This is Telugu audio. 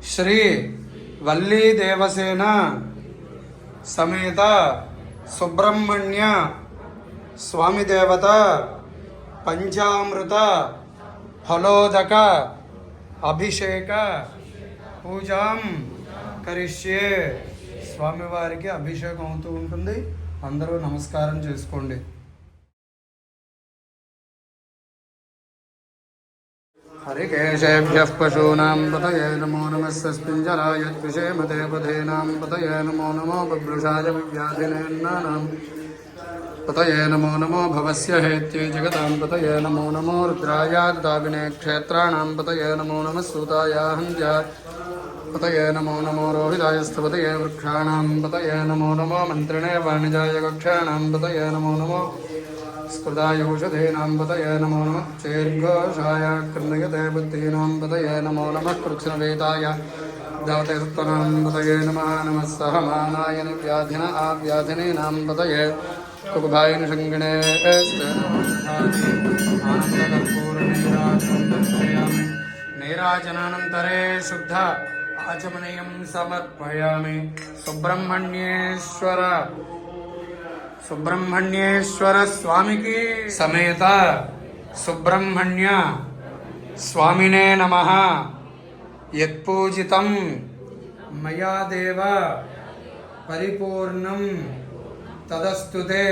శ్రీ వల్లీ దేవసేన సమేత సుబ్రహ్మణ్య స్వామి దేవత పంచామృత ఫలోదక అభిషేక పూజాం కరిష్యే. స్వామివారికి అభిషేకం అవుతూ ఉంటుంది. అందరూ నమస్కారం చేసుకోండి. హరికేశేభ్యః పశూనాం పతయే నమో నమః సస్మింజరాయ ద్విషేమతే పథేనాం పతయే నమో నమో బభ్రుషాయ వ్యాధినేన్నానాం పతయే నమో నమో భవస్య హేత్యై జగతాం పతయే నమో నమో రుద్రాయ దావినే క్షేత్రాణాం పతయే నమో నమః సూతాయ హంత్య పతయే నమో నమో రోహితాయస్తపతయే వృక్షాణాం పతయే నమో నమో మంత్రిణే వాణిజాయ కక్షాణాం పతయే నమో నమో స్కృతాయ ఔషధీనాం పతయే నమో నమః చేర్ఘోషాయ కృణయతే బుద్ధీనాం పతయే నమో నమః కృత్స్నవేదాయ ధావతే సత్వనాం పతయే నమః నమః సహమానాయ వ్యాధిన ఆవ్యాధినీనాం పతయే కుకుభాయ శంగిణే నీరాజనానంతరే శుద్ధ ఆచమనీయం సమర్పయామి. సుబ్రహ్మణ్యేశ్వర స్వామికి సమేత సుబ్రహ్మణ్య స్వామినే నమః. యత్పూజితం మయా దేవ పరిపూర్ణం తదస్తుతే